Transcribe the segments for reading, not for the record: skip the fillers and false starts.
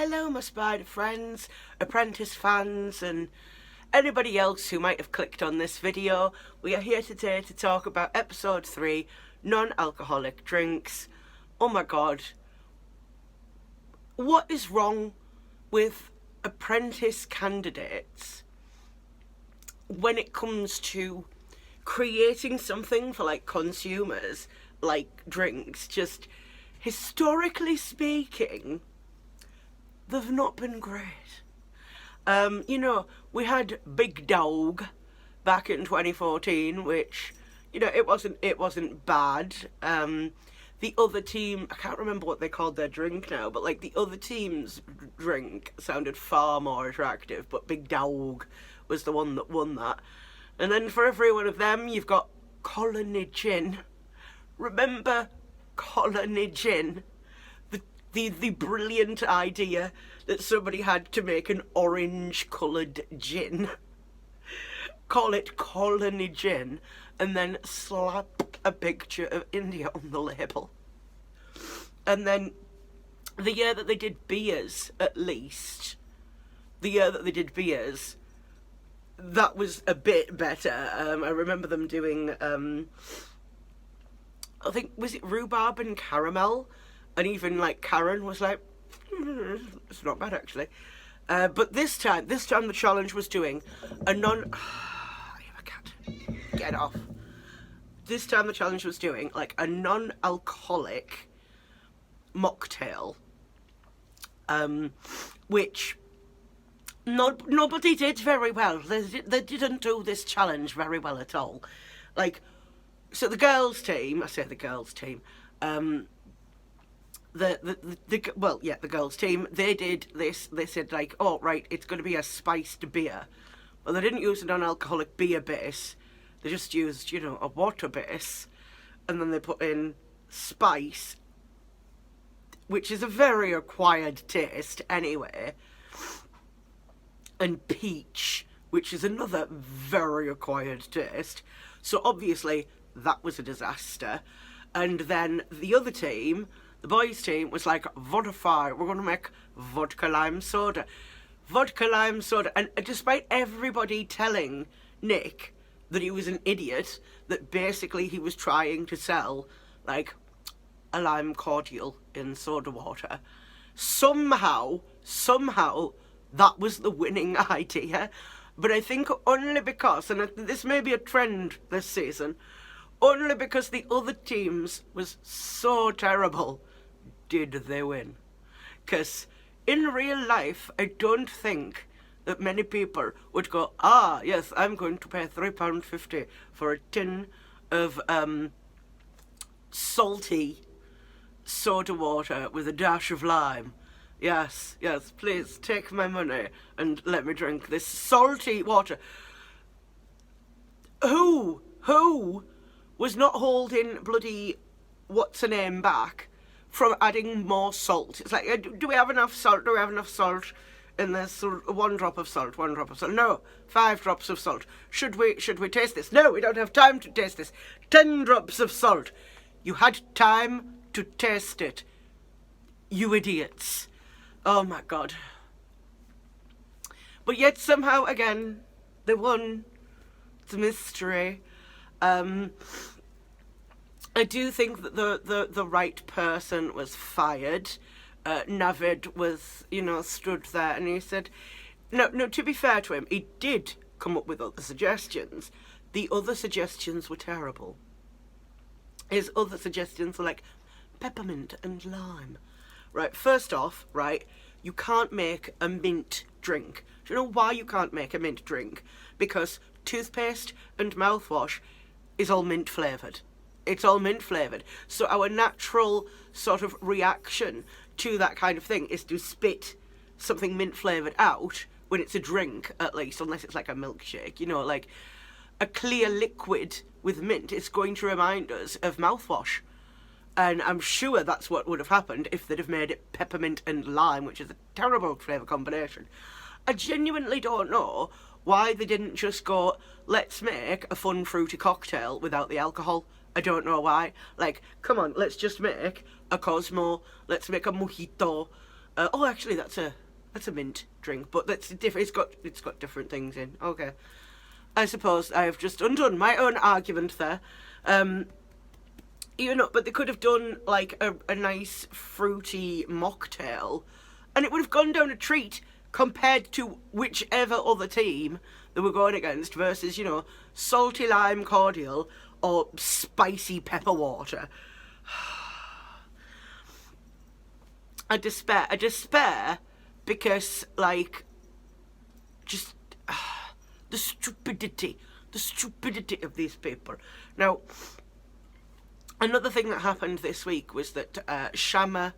hello my spider friends, Apprentice fans and anybody else who might have clicked on this video. We are here today to talk about episode 3, non-alcoholic drinks. Oh my god, what is wrong with Apprentice candidates when it comes to creating something for like consumers, like drinks? Just historically speaking, they've not been great. We had Big Dog back in 2014, which, it wasn't bad. The other team, I can't remember what they called their drink now, but like the other team's drink sounded far more attractive, but Big Dog was the one that won that. And then for every one of them, you've got Colony Gin. Remember Colony Gin? The brilliant idea that somebody had to make an orange-coloured gin. Call it Colony Gin, and then slap a picture of India on the label. And then the year that they did beers, at least, that was a bit better. I remember them doing, I think, was it rhubarb and caramel? And even like Karen was like, it's not bad actually. But this time the challenge was doing a get off. This time the challenge was doing like a non-alcoholic mocktail, which nobody did very well. They didn't do this challenge very well at all. Like, so the girls' team, the girls' team, they did this. They said like, oh right, it's going to be a spiced beer. Well, they didn't use a non-alcoholic beer base. They just used, a water base, and then they put in spice, which is a very acquired taste anyway, and peach, which is another very acquired taste. So obviously that was a disaster. And then the other team, the boys' team, was like, vodify, we're going to make vodka lime soda. And despite everybody telling Nick that he was an idiot, that basically he was trying to sell, like, a lime cordial in soda water, somehow, that was the winning idea. But I think only because, and this may be a trend this season, only because the other teams was so terrible did they win. Because in real life, I don't think that many people would go, yes, I'm going to pay £3.50 for a tin of salty soda water with a dash of lime. Yes, please take my money and let me drink this salty water. Who was not holding bloody what's-her-name back from adding more salt? It's like, do we have enough salt? In this, 1 drop of salt. No, 5 drops of salt. Should we taste this? No, we don't have time to taste this. 10 drops of salt. You had time to taste it, you idiots. Oh my god. But yet somehow, again, they won. It's a mystery. I do think that the right person was fired. Navid was, stood there and he said, no, to be fair to him, he did come up with other suggestions. The other suggestions were terrible. His other suggestions were like peppermint and lime. Right, first off, you can't make a mint drink. Do you know why you can't make a mint drink? Because toothpaste and mouthwash is all mint flavoured. It's all mint flavoured. So our natural sort of reaction to that kind of thing is to spit something mint flavoured out when it's a drink, at least, unless it's like a milkshake. Like a clear liquid with mint is going to remind us of mouthwash. And I'm sure that's what would have happened if they'd have made it peppermint and lime, which is a terrible flavour combination. I genuinely don't know why they didn't just go, let's make a fun fruity cocktail without the alcohol. I don't know why. Like, come on, let's just make a Cosmo, let's make a mojito, Oh, actually, that's a mint drink, but that's different. It's got different things in. Okay, I suppose I have just undone my own argument there. But they could have done like a nice fruity mocktail, and it would have gone down a treat compared to whichever other team they were going against versus, salty lime cordial or spicy pepper water. I despair because, like, just the stupidity of these people. Now, another thing that happened this week was that Shama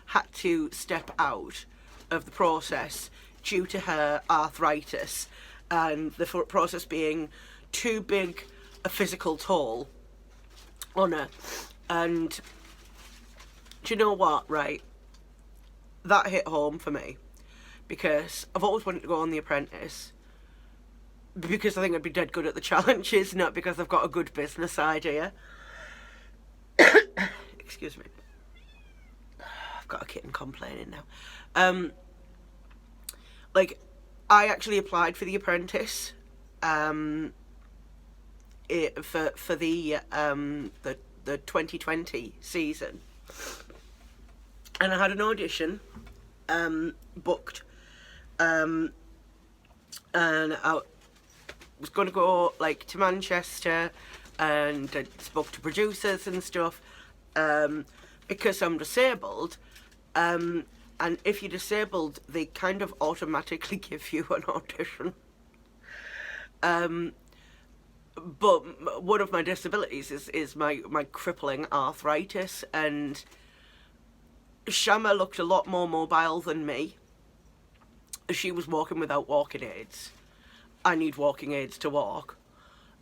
had to step out of the process due to her arthritis, and the process being too big a physical toll on her. And do you know what, right? That hit home for me, because I've always wanted to go on The Apprentice, because I think I'd be dead good at the challenges, not because I've got a good business idea. Excuse me. I've got a kitten complaining now. I actually applied for The Apprentice, for the 2020 season, and I had an audition booked, and I was going to go to Manchester, and I spoke to producers and stuff, because I'm disabled. And if you're disabled, they kind of automatically give you an audition. But one of my disabilities is my crippling arthritis, and Shama looked a lot more mobile than me. She was walking without walking aids. I need walking aids to walk,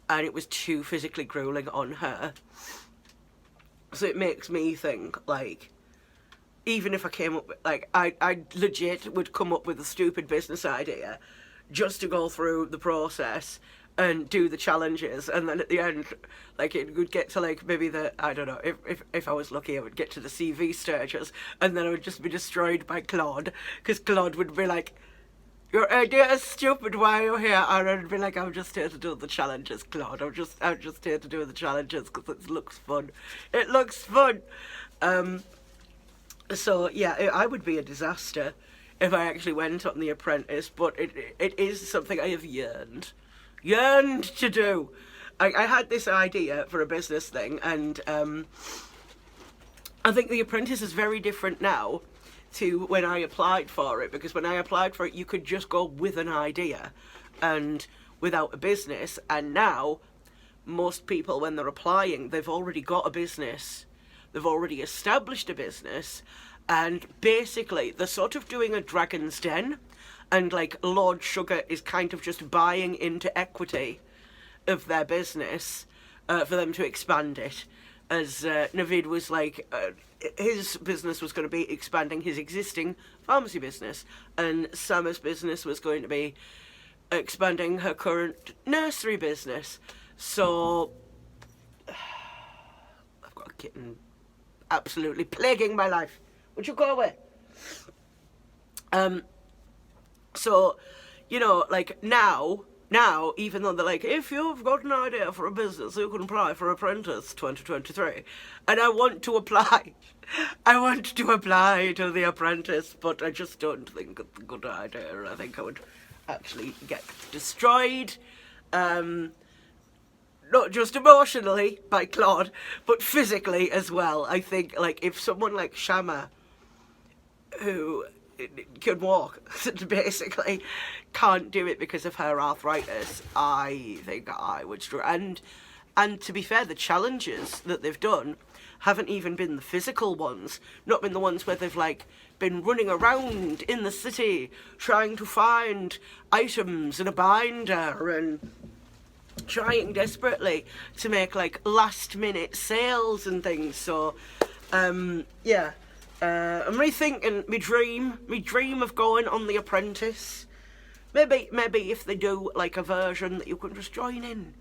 and it was too physically grueling on her. So it makes me think, even if I came up with, I legit would come up with a stupid business idea just to go through the process and do the challenges, and then at the end, it would get to, maybe I don't know, if I was lucky, I would get to the CV stages, and then I would just be destroyed by Claude, because Claude would be like, your idea is stupid, why are you here? And I'd be like, I'm just here to do the challenges, Claude, I'm just here to do the challenges, because it looks fun. It looks fun! So, yeah, I would be a disaster if I actually went on The Apprentice, but it is something I have yearned to do. I had this idea for a business thing, and I think The Apprentice is very different now to when I applied for it, because when I applied for it, you could just go with an idea and without a business, and now most people, when they're applying, they've already got a business. They've already established a business, and basically they're sort of doing a Dragon's Den, and Lord Sugar is kind of just buying into equity of their business for them to expand it. As Navid was his business was going to be expanding his existing pharmacy business, and Summer's business was going to be expanding her current nursery business. So I've got a kitten absolutely plaguing my life. Would you go away? So, now, even though they're if you've got an idea for a business, you can apply for Apprentice 2023. And I want to apply. I want to apply to The Apprentice, but I just don't think it's a good idea. I think I would actually get destroyed. Not just emotionally by Claude, but physically as well. I think, if someone like Shama, who can walk, basically can't do it because of her arthritis, I think I would struggle. And to be fair, the challenges that they've done haven't even been the physical ones, not been the ones where they've been running around in the city trying to find items in a binder and trying desperately to make last minute sales and things. So yeah, I'm rethinking my dream of going on The Apprentice. Maybe if they do a version that you can just join in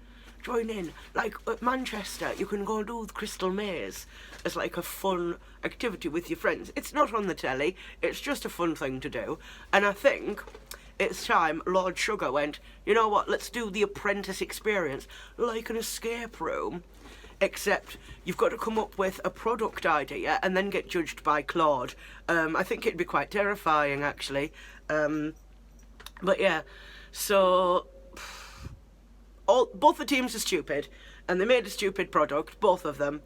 join in. Like at Manchester, you can go and do the Crystal Maze as like a fun activity with your friends. It's not on the telly, it's just a fun thing to do. And I think it's time Lord Sugar went, you know what, let's do the Apprentice experience, like an escape room, except you've got to come up with a product idea and then get judged by Claude. I think it'd be quite terrifying, actually. But yeah, so both the teams are stupid, and they made a stupid product, both of them,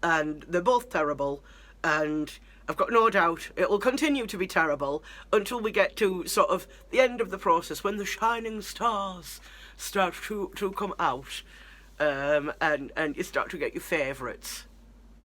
and they're both terrible, and I've got no doubt it will continue to be terrible until we get to sort of the end of the process, when the shining stars start to come out, and you start to get your favourites.